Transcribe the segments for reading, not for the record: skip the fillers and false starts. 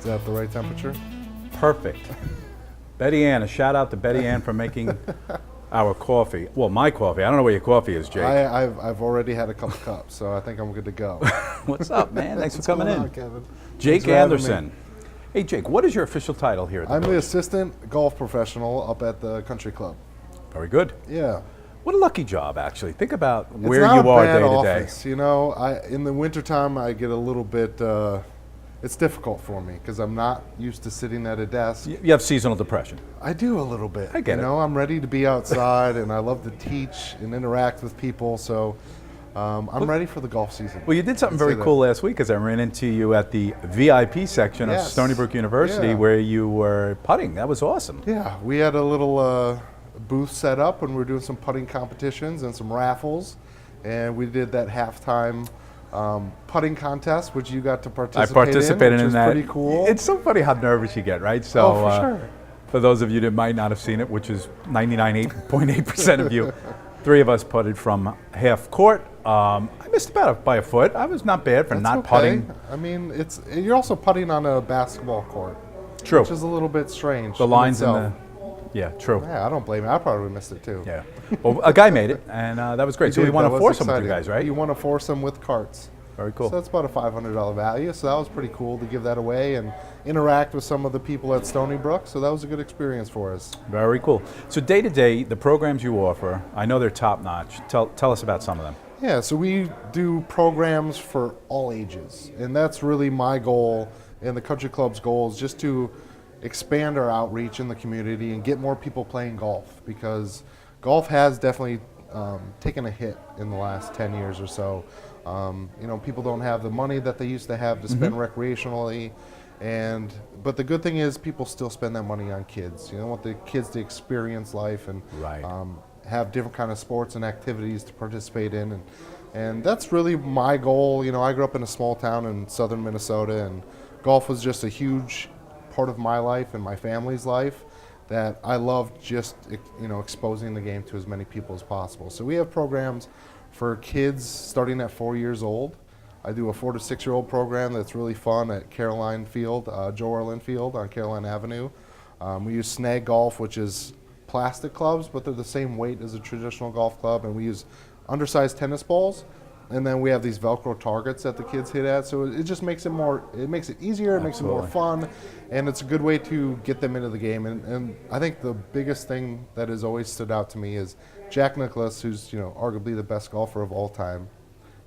that the right temperature? Perfect. Betty Ann, a shout out to Betty Ann for making our coffee. Well, my coffee. I don't know where your coffee is, Jake. I've already had a couple cups, so I think I'm good to go. What's up, man? Thanks for coming in. Kevin? Jake Anderson. Hey, Jake, what is your official title here at the I'm coach? the assistant golf professional up at the country club. Very good. Yeah. What a lucky job, actually. Think about where It's not you a are bad day to day. office. You know, in the wintertime, I get a little bit, it's difficult for me because I'm not used to sitting at a desk. You have seasonal depression. I do a little bit. I get it. You know, I'm ready to be outside and I love to teach and interact with people. So I'm ready for the golf season. Well, you did something very cool last week as I ran into you at the VIP section of Stony Brook University where you were putting. That was awesome. Yeah, we had a little booth set up and we were doing some putting competitions and some raffles. And we did that halftime putting contest, which you got to participate in. I participated in that. Pretty cool. It's so funny how nervous you get, right? So, for sure. For those of you that might not have seen it, which is 99.8% of you, three of us putted from half court. I missed by a foot. I was not bad for not putting. I mean, you're also putting on a basketball court. True. Which is a little bit strange. The lines in the. Yeah, true. Yeah, I don't blame you. I probably missed it too. Yeah. Well, a guy made it, and that was great. So we won a foursome with you guys, right? You won a foursome with carts. Very cool. So that's about a $500 value. So that was pretty cool to give that away and interact with some of the people at Stony Brook. So that was a good experience for us. Very cool. So day to day, the programs you offer, I know they're top notch. Tell us about some of them. Yeah, so we do programs for all ages. And that's really my goal and the country club's goal is just to expand our outreach in the community and get more people playing golf because golf has definitely taken a hit in the last 10 years or so. You know, people don't have the money that they used to have to spend recreationally, but the good thing is people still spend that money on kids. You know, want the kids to experience life and have different kind of sports and activities to participate in, and that's really my goal. You know, I grew up in a small town in southern Minnesota, and golf was just a huge part of my life and my family's life that I loved just, you know, exposing the game to as many people as possible. So we have programs for kids starting at 4 years old. I do a 4 to 6 year old program that's really fun at Caroline Field, Joe Orlin Field on Caroline Avenue. We use snag golf, which is plastic clubs, but they're the same weight as a traditional golf club, and we use undersized tennis balls. And then we have these Velcro targets that the kids hit at, so it just makes it more, it makes it easier, it makes it more fun, and it's a good way to get them into the game. And I think the biggest thing that has always stood out to me is Jack Nicklaus, who's, you know, arguably the best golfer of all time,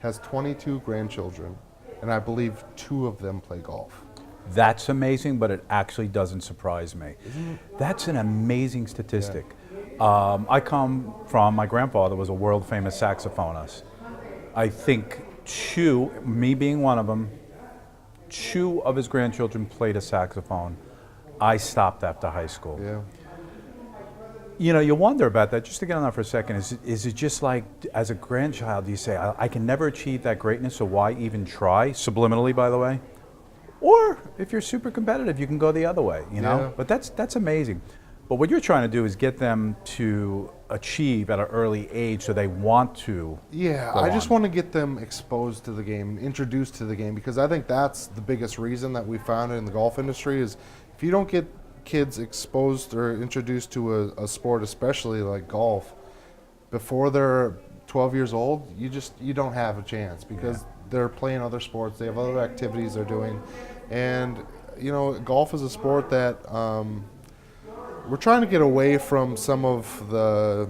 has 22 grandchildren, and I believe 2 of them play golf. That's amazing, but it actually doesn't surprise me. That's an amazing statistic. Yeah. I come from, my grandfather was a world famous saxophonist. I think 2, me being one of them, 2 of his grandchildren played a saxophone. I stopped after high school. Yeah. You know, you wonder about that. Just to get on that for a second, is it just like, as a grandchild, you say, I can never achieve that greatness, so why even try? Subliminally, by the way. Or if you're super competitive, you can go the other way, you know? Yeah. But that's amazing. But what you're trying to do is get them to achieve at an early age so they want to. Yeah, I just want to get them exposed to the game, introduced to the game, because I think that's the biggest reason that we found in the golf industry is if you don't get kids exposed or introduced to a sport, especially like golf, before they're 12 years old, you don't have a chance because they're playing other sports, they have other activities they're doing, and you know, golf is a sport that we're trying to get away from some of the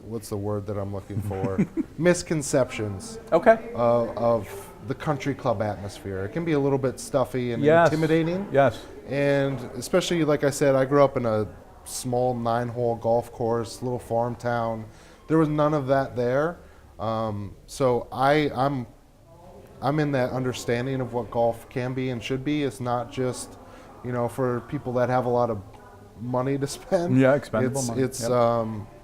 what's the word that I'm looking for? Misconceptions. Okay. Of the country club atmosphere. It can be a little bit stuffy and yes. intimidating. Yes. And especially, like I said, I grew up in a small 9-hole golf course, little farm town. There was none of that there. So I'm in that understanding of what golf can be and should be. It's not just, you know, for people that have a lot of money to spend. Yeah, expendable money.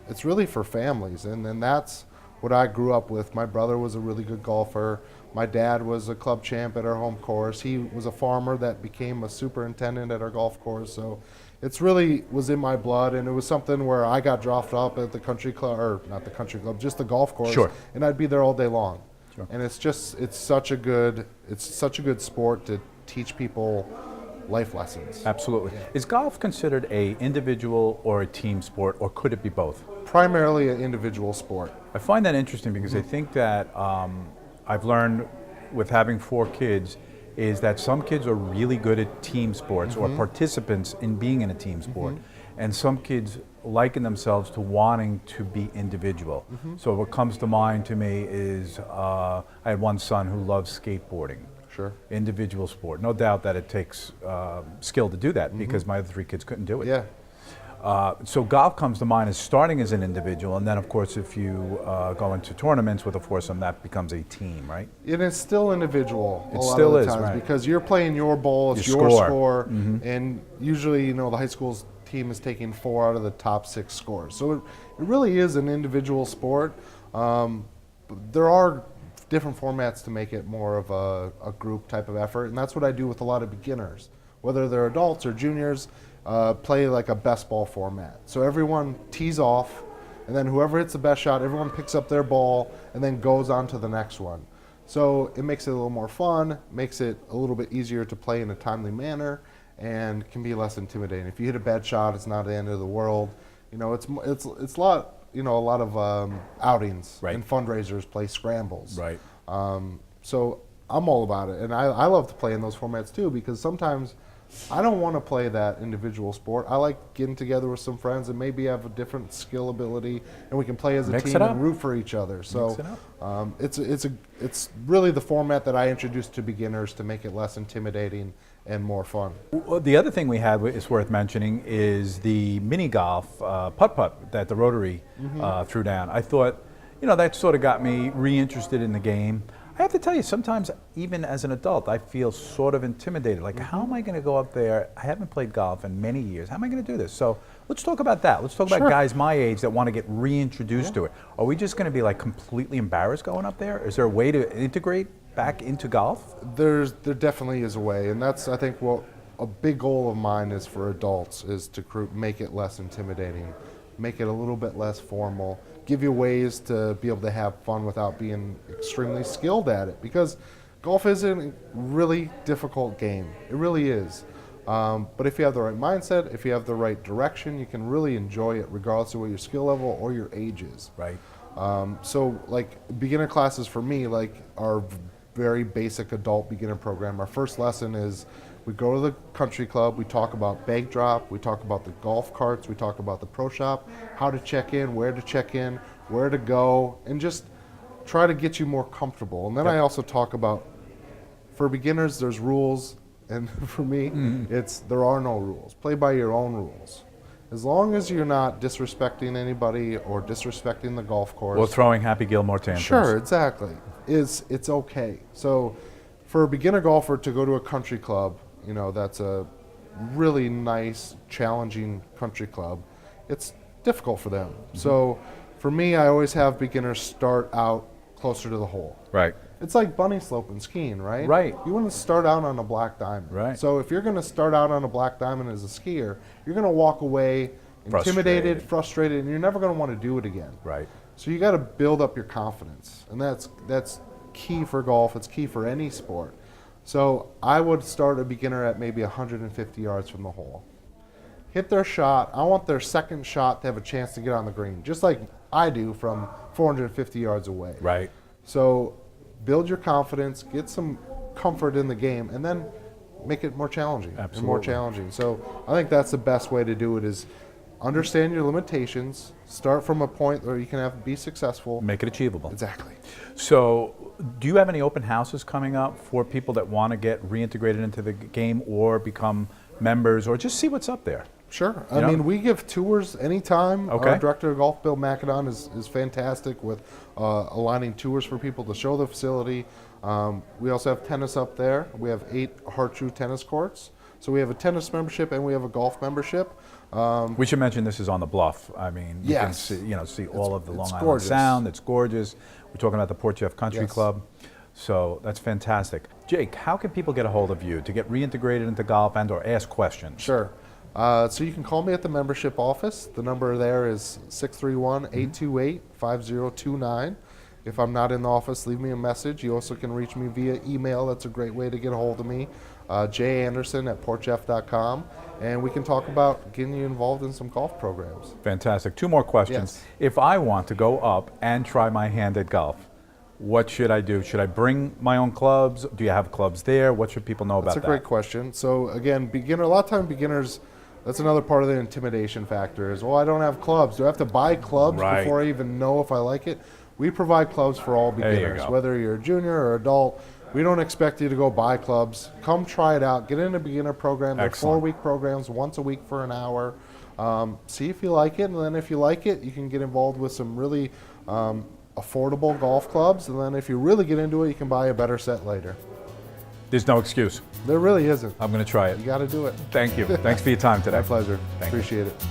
It's really for families, and that's what I grew up with. My brother was a really good golfer. My dad was a club champ at our home course. He was a farmer that became a superintendent at our golf course. So it's really was in my blood, and it was something where I got dropped off at the country club, or not the country club, just the golf course. Sure. And I'd be there all day long. Sure. And it's such a good sport to teach people life lessons. Absolutely. Is golf considered a individual or a team sport, or could it be both? Primarily an individual sport. I find that interesting because I think that I've learned with having 4 kids is that some kids are really good at team sports or participants in being in a team sport, and some kids liken themselves to wanting to be individual. So what comes to mind to me is I had one son who loves skateboarding. Sure. Individual sport. No doubt that it takes skill to do that because my other 3 kids couldn't do it. Yeah. So golf comes to mind as starting as an individual, and then of course if you go into tournaments with a foursome, that becomes a team, right? It is still individual. It a lot still of the is, times, right. because you're playing your ball, it's Your your score. score, and usually, the high school's team is taking 4 out of the top 6 scores. So it really is an individual sport. But there are different formats to make it more of a group type of effort, and that's what I do with a lot of beginners, whether they're adults or juniors. Play like a best ball format. So everyone tees off, and then whoever hits the best shot, everyone picks up their ball and then goes on to the next one. So it makes it a little more fun, makes it a little bit easier to play in a timely manner, and can be less intimidating. If you hit a bad shot, it's not the end of the world. It's a lot. A lot of outings and fundraisers play scrambles. Right. So I'm all about it, and I love to play in those formats too, because sometimes I don't want to play that individual sport. I like getting together with some friends and maybe have a different skill ability, and we can play as a team and root for each other. So it's really the format that I introduced to beginners to make it less intimidating and more fun. Well, the other thing we had is worth mentioning is the mini golf putt-putt that the Rotary threw down. I thought, that sort of got me reinterested in the game. I have to tell you, sometimes even as an adult, I feel sort of intimidated. Like, how am I going to go up there? I haven't played golf in many years. How am I going to do this? So let's talk about that. Let's talk about guys my age that want to get reintroduced to it. Are we just going to be like completely embarrassed going up there? Is there a way to integrate back into golf? There definitely is a way, and that's, I think, what a big goal of mine is for adults, is to make it less intimidating, make it a little bit less formal, give you ways to be able to have fun without being extremely skilled at it, because golf is a really difficult game. It really is. But if you have the right mindset, if you have the right direction, you can really enjoy it regardless of what your skill level or your age is. Right. So like beginner classes for me, like our very basic adult beginner program, our first lesson is we go to the country club, we talk about bag drop, we talk about the golf carts, we talk about the pro shop, how to check in, where to go, and just try to get you more comfortable. And then I also talk about, for beginners, there's rules, and for me, there are no rules. Play by your own rules. As long as you're not disrespecting anybody or disrespecting the golf course. Or throwing Happy Gilmore tantrums. Sure, exactly. It's okay. So for a beginner golfer to go to a country club, that's a really nice, challenging country club, it's difficult for them. So for me, I always have beginners start out closer to the hole. Right. It's like bunny sloping skiing, right? Right. You want to start out on a black diamond. Right. So if you're going to start out on a black diamond as a skier, you're going to walk away intimidated, frustrated, and you're never going to want to do it again. Right. So you got to build up your confidence, and that's key for golf. It's key for any sport. So I would start a beginner at maybe 150 yards from the hole. Hit their shot. I want their second shot to have a chance to get on the green, just like I do from 450 yards away. Right. So build your confidence, get some comfort in the game, and then make it more challenging. Absolutely. And more challenging. So I think that's the best way to do it, is understand your limitations, start from a point where you can be successful. Make it achievable. Exactly. So do you have any open houses coming up for people that want to get reintegrated into the game or become members or just see what's up there? Sure. I mean, we give tours anytime. Okay. Our director of golf, Bill McAdon, is fantastic with aligning tours for people to show the facility. We also have tennis up there. We have 8 Hartrue tennis courts. So we have a tennis membership and we have a golf membership. We should mention this is on the Bluff. I mean, you can see all of the Long Island gorgeous. Sound. It's gorgeous. We're talking about the Port Jefferson Country Club. So that's fantastic. Jake, how can people get a hold of you to get reintegrated into golf and or ask questions? Sure. So you can call me at the membership office. The number there is 631-828-5029. If I'm not in the office, leave me a message. You also can reach me via email. That's a great way to get a hold of me. janderson@portjeff.com, and we can talk about getting you involved in some golf programs. Fantastic. 2 more questions. Yes. If I want to go up and try my hand at golf, what should I do? Should I bring my own clubs? Do you have clubs there? What should people know about that? That's a great question. So again, a lot of time beginners, that's another part of the intimidation factor is, well, I don't have clubs. Do I have to buy clubs Right. before I even know if I like it? We provide clubs for all you beginners, go. whether you're a junior or adult. We don't expect you to go buy clubs. Come try it out. Get in a beginner program. They're Excellent. 4-week programs, once a week for an hour. See if you like it, and then if you like it, you can get involved with some really affordable golf clubs. And then if you really get into it, you can buy a better set later. There's no excuse. There really isn't. I'm going to try it. You got to do it. Thank you. Thanks for your time today. My pleasure. Thank you. Appreciate it.